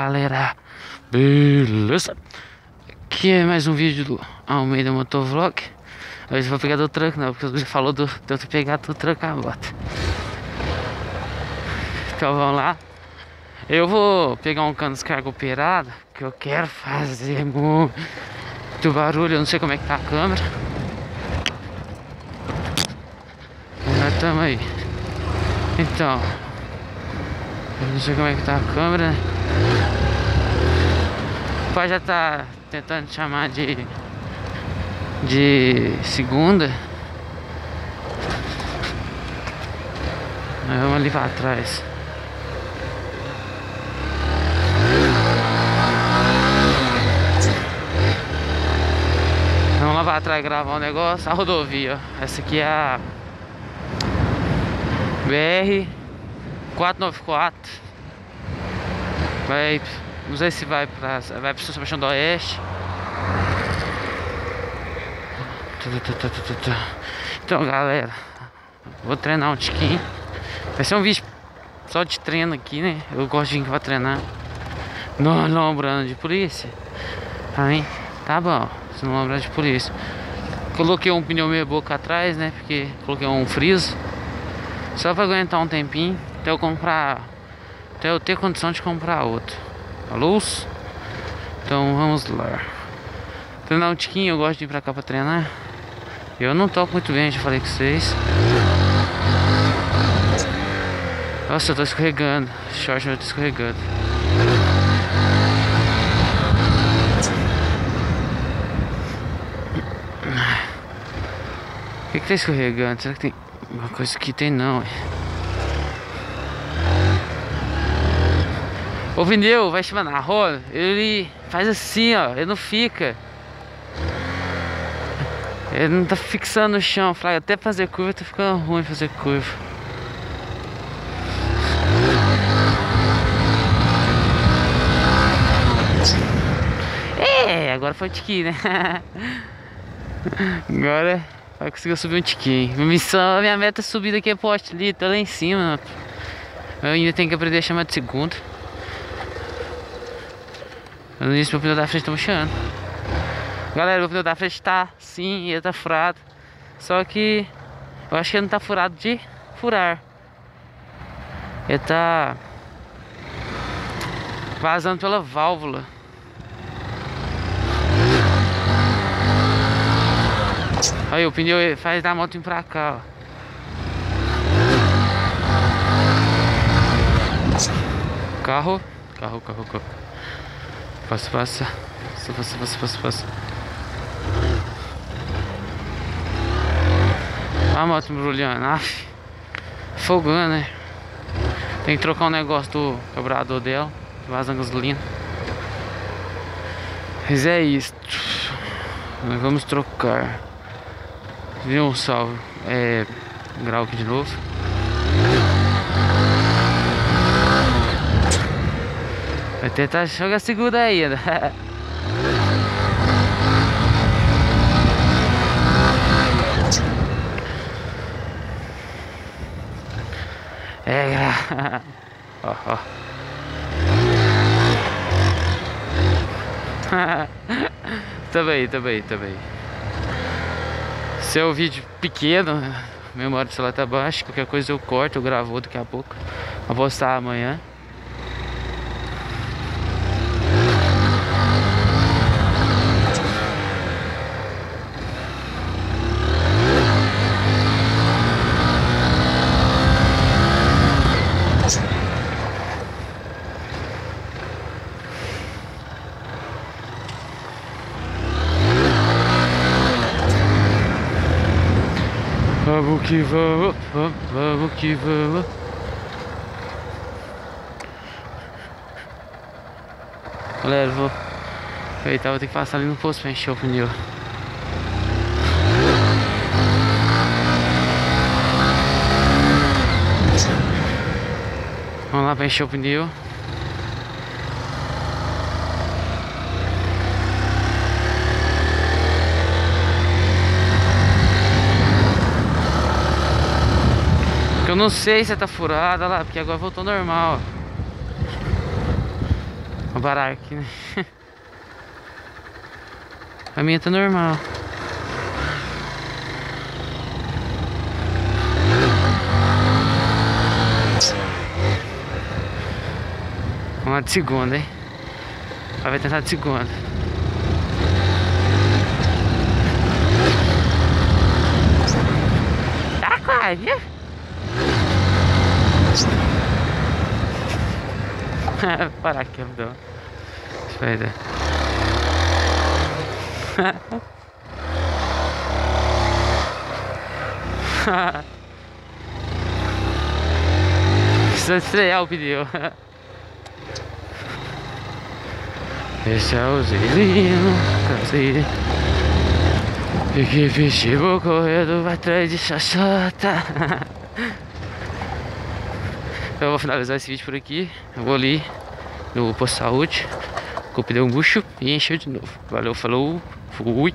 galera, beleza? Aqui é mais um vídeo do Almeida Motovlog. Hoje eu vou pegar do truck, não, porque você falou de eu ter pegado do truck a bota. Então vamos lá. Eu vou pegar um cano descarga operado, que eu quero fazer muito barulho. Eu não sei como é que tá a câmera. Já estamos aí. Então, eu não sei como é que tá a câmera. O pai já tá tentando chamar de segunda. Nós vamos ali pra trás. Vamos lá pra trás gravar um negócio. A rodovia, ó. Essa aqui é a BR 494. Vai, não sei se vai pra São Sebastião do Oeste. Então galera, vou treinar um tiquinho. Vai ser um vídeo só de treino aqui, né? Eu gosto de vir pra treinar. Não lembrando de polícia. Pra mim, tá bom. Se não lembrar de polícia. Coloquei um pneu meio boca atrás, né? Porque coloquei um friso. Só pra aguentar um tempinho. Até eu comprar. Até eu ter condição de comprar outro. Falou? Então vamos lá. Treinar um tiquinho, eu gosto de vir pra cá pra treinar. Eu não toco muito bem, já falei com vocês. Nossa, eu tô escorregando. Short, eu tô escorregando. O que tá escorregando? Será que tem uma coisa que tem? Não. O pneu vai chamar na roda, ele faz assim, ó. Ele não fica. Ele não tá fixando no chão, Fraga. Até fazer curva tá ficando ruim fazer curva. É, agora foi o tiquinho, né? Agora vai conseguir subir um tiquinho. Minha meta é subir daqui a poste ali, tá lá em cima. Eu ainda tenho que aprender a chamar de segunda. No início meu pneu da frente tá murchando. Galera, meu pneu da frente tá sim, ele tá furado. Só que eu acho que ele não tá furado de furar. Ele tá vazando pela válvula. Aí o pneu faz da moto vir pra cá, ó. Carro. Passa. A moto embrulhando, folgando, né? Tem que trocar um negócio do carburador dela, vazando gasolina. Mas é isso. Nós vamos trocar. Viu um salve? Grau aqui de novo. Vai tentar jogar segura aí, né? Ó. Tá bem. Se é um vídeo pequeno, memória do celular tá baixa. Qualquer coisa eu corto, eu gravo daqui a pouco. Vou postar amanhã. Vamos que vamos. Galera, vou ter que passar ali no posto pra encher o pneu. Vamos lá pra encher o pneu. Eu não sei se tá furada lá, porque agora voltou normal. parar aqui, né? A minha tá normal. Vamos lá de segunda, hein? Vai tentar de segunda. Tá quase, viu? Vou parar aqui, rapidão. Espera. Precisa estrear o pneu. Esse é o Zilino, cansei. Fiquei vou correndo atrás de xoxota. Então eu vou finalizar esse vídeo por aqui. Eu vou ali no posto de saúde com o pneu murcho e encher de novo. Valeu, falou, fui.